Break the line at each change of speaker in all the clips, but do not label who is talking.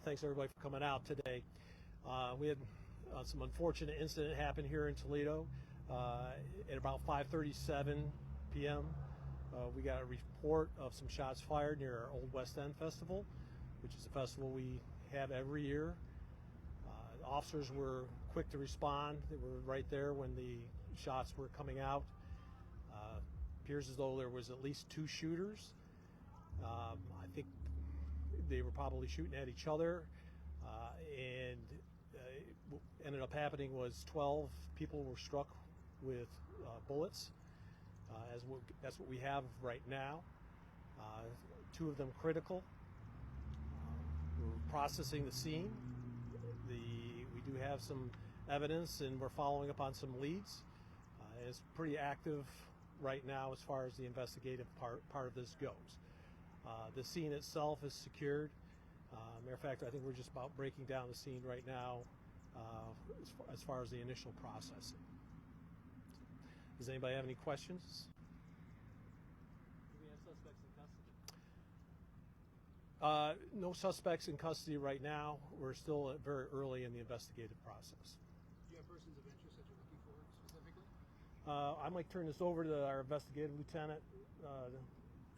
Thanks everybody for coming out today. We had some unfortunate incident happen here in Toledo at about 5:37 p.m. We got a report of some shots fired near our Old West End Festival, which is a festival we have every year. Officers were quick to respond. They were right there when the shots were coming out. Appears as though there was at least two shooters. I think they were probably shooting at each other, and what ended up happening was 12 people were struck with bullets. That's what we have right now. Two of them critical. We're processing the scene. We do have some evidence, and we're following up on some leads. It's pretty active right now as far as the investigative part of this goes. The scene itself is secured. Matter of fact, I think we're just about breaking down the scene right now as far as the initial processing. Does anybody have any questions? Do we have suspects in custody? No suspects in custody right now. We're still very early in the investigative process.
Do you have persons of interest that you're looking for specifically?
I might turn this over to our investigative lieutenant,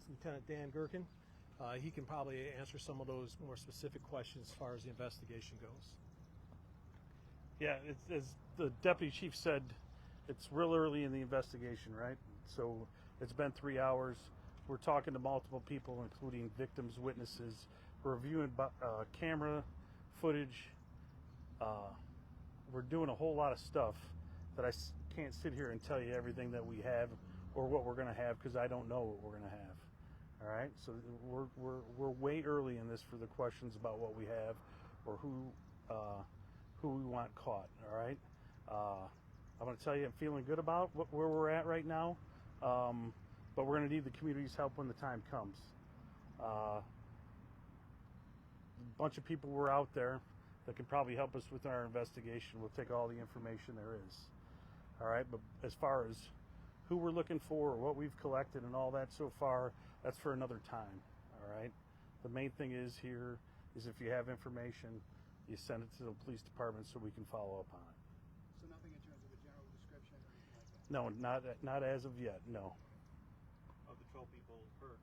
Lieutenant Dan Gherkin. He can probably answer some of those more specific questions as far as the investigation goes.
Yeah, as the deputy chief said, it's real early in the investigation, right? So it's been 3 hours. We're talking to multiple people, including victims, witnesses. We're reviewing camera footage. We're doing a whole lot of stuff that I can't sit here and tell you everything that we have or what we're going to have, because I don't know what we're going to have. All right, so we're way early in this for the questions about what we have or who we want caught. All right, I'm going to tell you I'm feeling good about where we're at right now, but we're going to need the community's help when the time comes. A bunch of people were out there that can probably help us with our investigation. We'll take all the information there is. All right, but as far as who we're looking for or what we've collected and all that so far, that's for another time. All right, the main thing is here is if you have information, you send it to the police department so we can follow up on it.
So nothing in terms of a general description or anything like that?
No, not as of yet, no.
Of the 12 people hurt,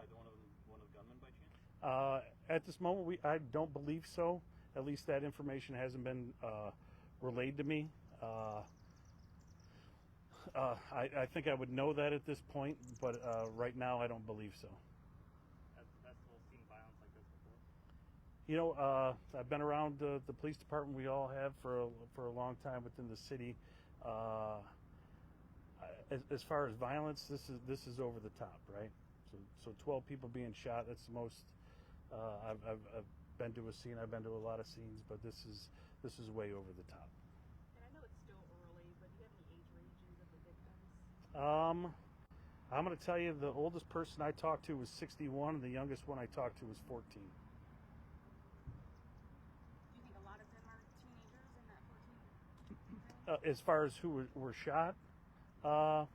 either one of them one of the gunmen by chance?
At this moment, I don't believe so. At least that information hasn't been relayed to me. I think I would know that at this point, but right now I don't believe so.
Has the festival seen violence like this before?
You know, I've been around the police department. We all have for a long time within the city. As far as violence, this is over the top, right? So 12 people being shot, that's the most I've been to a scene. I've been to a lot of scenes, but this is way over the top.
And I know it's still early, but do you have any age ranges of the victims?
I'm going to tell you the oldest person I talked to was 61, and the youngest one I talked to was 14.
Do you think a lot of them are teenagers in that 14?
As far as who were shot, I'm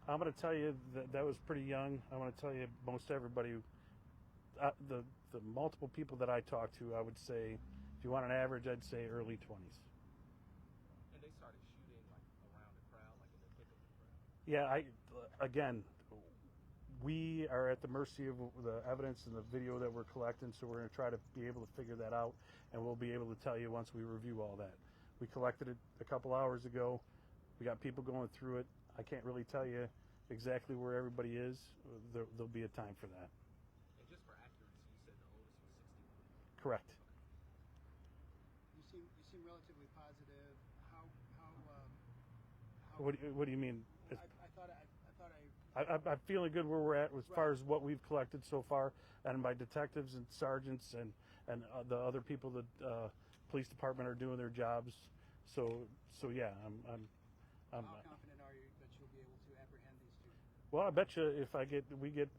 going to tell you that was pretty young. I'm going to tell you most everybody, the multiple people that I talked to, I would say, if you want an average, I'd say early 20s.
And they started shooting like around the crowd, like in the thick of the crowd.
Yeah, again, we are at the mercy of the evidence and the video that we're collecting, so we're going to try to be able to figure that out, and we'll be able to tell you once we review all that. We collected it a couple hours ago. We got people going through it. I can't really tell you exactly where everybody is. There'll be a time for that.
And just for accuracy, you said the oldest was 61.
Correct.
You seem relatively positive.
What do you mean?
I'm
I'm feeling good where we're at as far as what we've collected so far, and my detectives and sergeants and the other people that police department are doing their jobs. So yeah, I'm
how confident are you that you'll be able to apprehend these two?
Well, I bet you if we get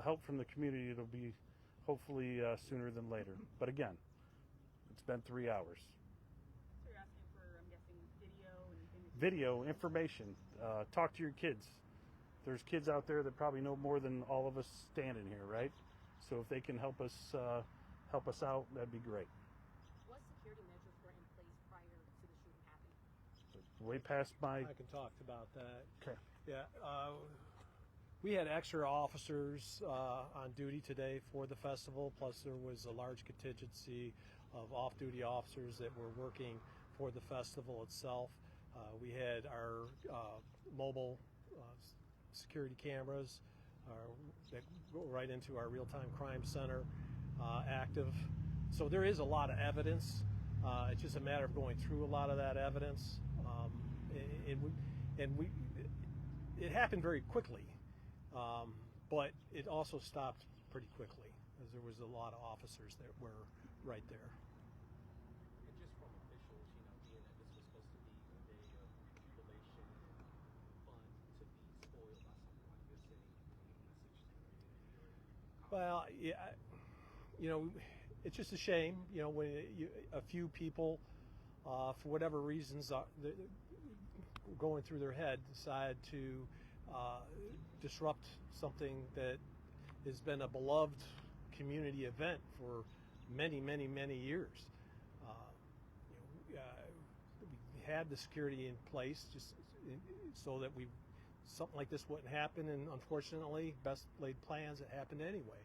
help from the community, it'll be hopefully sooner than later. But again, it's been 3 hours.
So you're asking for, I'm guessing, video and anything?
Video, information. Talk to your kids. There's kids out there that probably know more than all of us standing here, right? So if they can help us help us out, that'd be great.
What security measures were in place prior to the shooting happening?
Way past my.
I can talk about that.
Okay.
Yeah, we had extra officers on duty today for the festival, plus there was a large contingency of off-duty officers that were working for the festival itself. We had our mobile security cameras that go right into our real-time crime center active. So there is a lot of evidence. It's just a matter of going through a lot of that evidence. It happened very quickly, but it also stopped pretty quickly as there was a lot of officers that were right there.
And just from officials, you know, being that this was supposed to be a day of recuperation and fun, to be spoiled by something like this, any message to the community?
Well, yeah, you know, it's just a shame, you know, when a few people, for whatever reasons, going through their head, decide to disrupt something that has been a beloved community event for many, many, many years. We had the security in place just so that something like this wouldn't happen, and unfortunately, best laid plans, it happened anyway.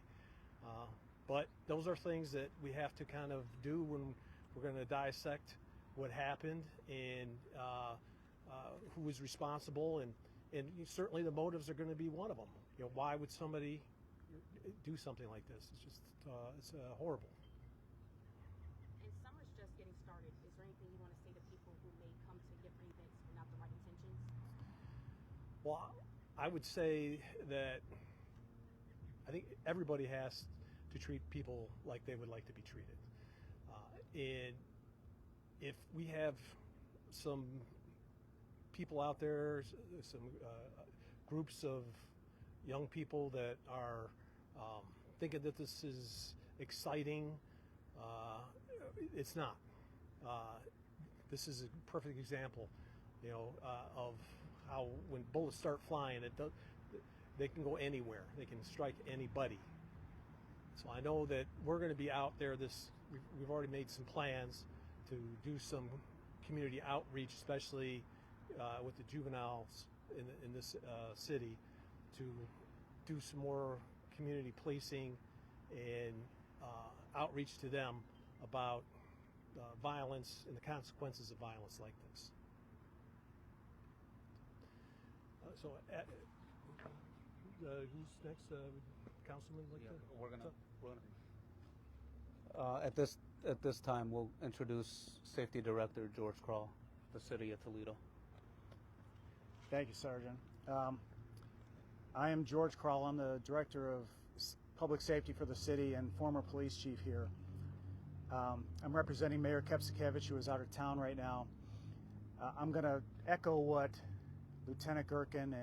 But those are things that we have to kind of do when we're going to dissect what happened and who was responsible, and certainly the motives are going to be one of them. You know, why would somebody do something like this? It's just it's horrible.
And summer's just getting started. Is there anything you want to say to people who may come to different events without the right intentions?
Well, I would say that I think everybody has to treat people like they would like to be treated. And if we have some people out there, some groups of young people that are thinking that this is exciting, it's not. This is a perfect example, you know, of how when bullets start flying, they can go anywhere. They can strike anybody. So I know that we're going to be out there. We've already made some plans to do some community outreach, especially with the juveniles in this city, to do some more community policing and outreach to them about violence and the consequences of violence like this. Who's next? Councilman?
We're gonna at this time we'll introduce Safety Director George Kroll, the City of Toledo.
Thank you, Sergeant. I am George Kroll. I'm the Director of Public Safety for the city and former police chief here. I'm representing Mayor Kepsikevich, who is out of town right now. I'm going to echo what Lieutenant Gherkin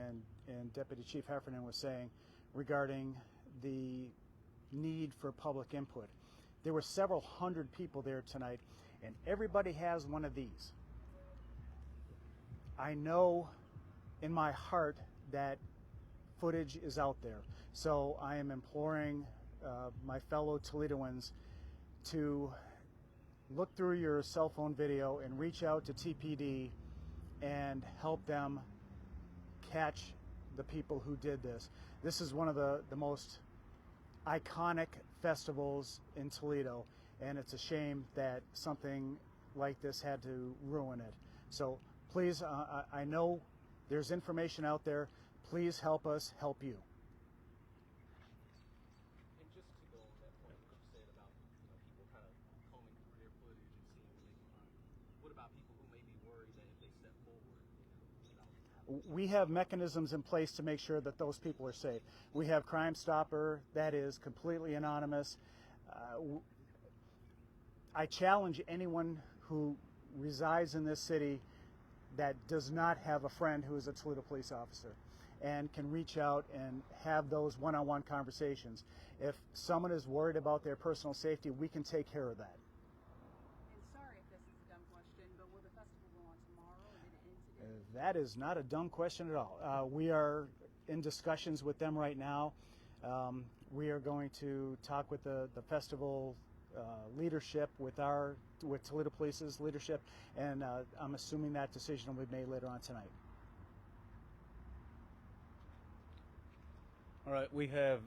and Deputy Chief Heffernan was saying regarding the need for public input. There were several hundred people there tonight, and everybody has one of these. I know in my heart that footage is out there, so I am imploring my fellow Toledoans to look through your cell phone video and reach out to TPD and help them catch the people who did this. This is one of the most iconic festivals in Toledo, and it's a shame that something like this had to ruin it. So please, I know there's information out there. Please help us help you.
And just to go on that point, what you said about people kind of combing through their footage and seeing what they can find. What about people who may be worried that if they step forward,
we have mechanisms in place to make sure that those people are safe. We have Crime Stopper that is completely anonymous. I challenge anyone who resides in this city that does not have a friend who is a Toledo police officer and can reach out and have those one-on-one conversations. If someone is worried about their personal safety, we can take care of that.
And sorry if this is a dumb question, but will the festival go on tomorrow or did it end today?
That is not a dumb question at all. We are in discussions with them right now. We are going to talk with the festival leadership, with Toledo Police's leadership, and I'm assuming that decision will be made later on tonight.
All right, we have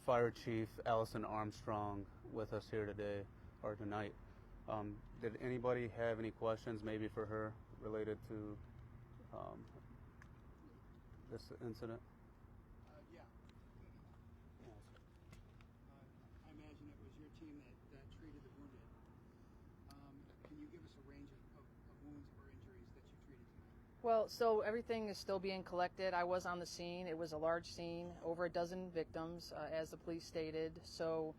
Fire Chief Allison Armstrong with us here today, or tonight. Did anybody have any questions maybe for her related to this incident?
Yeah. I imagine it was your team that treated the wounded. Can you give us a range of wounds or injuries that you treated tonight?
Well, so everything is still being collected. I was on the scene. It was a large scene, over a dozen victims, as the police stated. So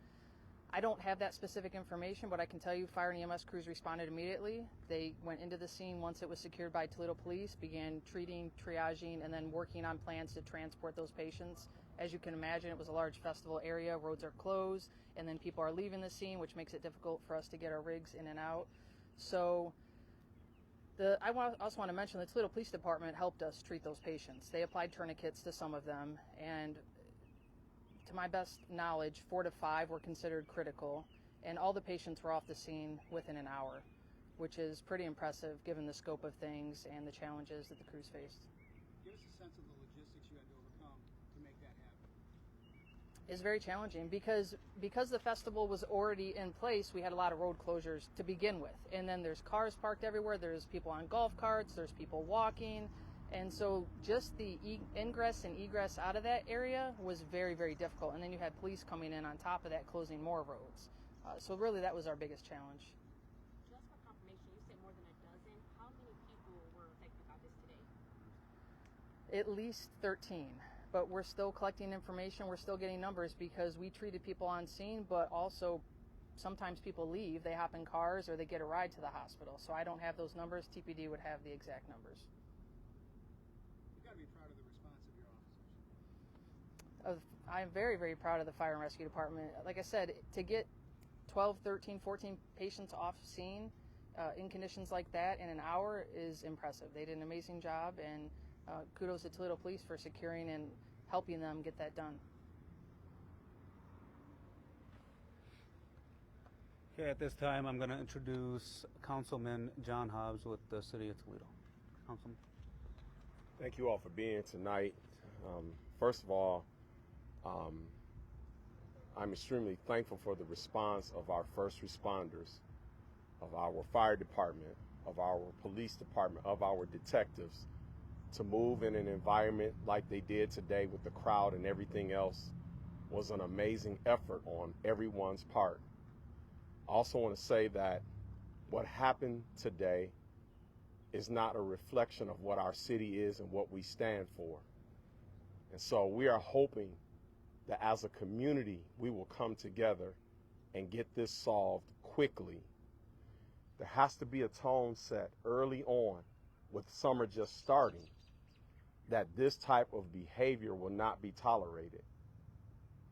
I don't have that specific information, but I can tell you fire and EMS crews responded immediately. They went into the scene once it was secured by Toledo Police, began treating, triaging, and then working on plans to transport those patients. As you can imagine, it was a large festival area. Roads are closed, and then people are leaving the scene, which makes it difficult for us to get our rigs in and out. So I also want to mention the Toledo Police Department helped us treat those patients. They applied tourniquets to some of them, and to my best knowledge, 4 to 5 were considered critical, and all the patients were off the scene within an hour, which is pretty impressive given the scope of things and the challenges that the crews faced.
Give us a sense of the logistics you had to overcome to make that happen.
It's very challenging because the festival was already in place. We had a lot of road closures to begin with, and then there's cars parked everywhere. There's people on golf carts. There's people walking. And so just the ingress and egress out of that area was very, very difficult. And then you had police coming in on top of that, closing more roads. So really that was our biggest challenge.
Just for confirmation, you said more than a dozen. How many people were affected by this today?
At least 13. But we're still collecting information. We're still getting numbers because we treated people on scene, but also sometimes people leave. They hop in cars or they get a ride to the hospital. So I don't have those numbers. TPD would have the exact numbers.
Be proud of the response of your officers.
I'm very, very proud of the Fire and Rescue Department. Like I said, to get 12, 13, 14 patients off scene in conditions like that in an hour is impressive. They did an amazing job, and kudos to Toledo Police for securing and helping them get that done.
Okay, at this time, I'm going to introduce Councilman John Hobbs with the City of Toledo. Councilman.
Thank you all for being here tonight. First of all, I'm extremely thankful for the response of our first responders, of our fire department, of our police department, of our detectives to move in an environment like they did today with the crowd and everything else was an amazing effort on everyone's part. I also want to say that what happened today is not a reflection of what our city is and what we stand for. And so we are hoping that as a community, we will come together and get this solved quickly. There has to be a tone set early on, with summer just starting, that this type of behavior will not be tolerated.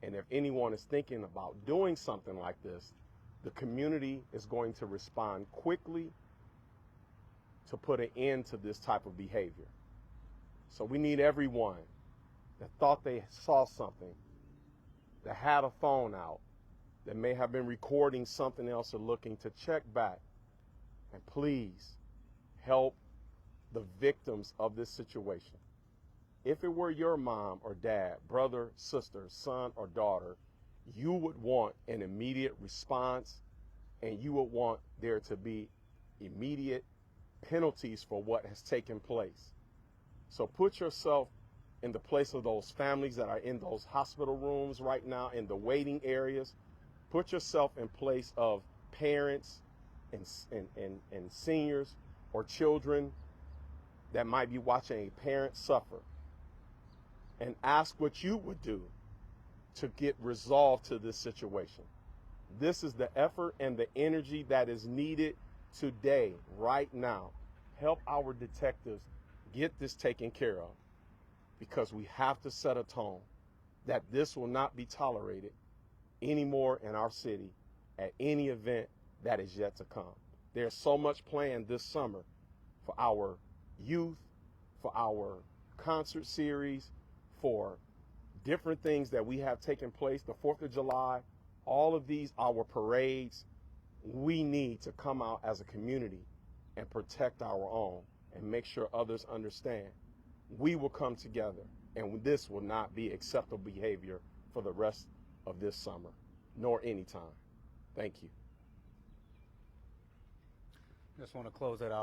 And if anyone is thinking about doing something like this, the community is going to respond quickly to put an end to this type of behavior. So we need everyone that thought they saw something, that had a phone out, that may have been recording something else or looking to check back, and please help the victims of this situation. If it were your mom or dad, brother, sister, son, or daughter, you would want an immediate response, and you would want there to be immediate penalties for what has taken place. So put yourself in the place of those families that are in those hospital rooms right now, in the waiting areas. Put yourself in place of parents and seniors or children that might be watching a parent suffer, and ask what you would do to get resolved to this situation. This is the effort and the energy that is needed today, right now. Help our detectives get this taken care of, because we have to set a tone that this will not be tolerated anymore in our city at any event that is yet to come. There's so much planned this summer for our youth, for our concert series, for different things that we have taken place, the 4th of July, all of these, our parades. we need to come out as a community and protect our own and make sure others understand. We will come together, and this will not be acceptable behavior for the rest of this summer, nor any time. Thank you.
Just want to close that out.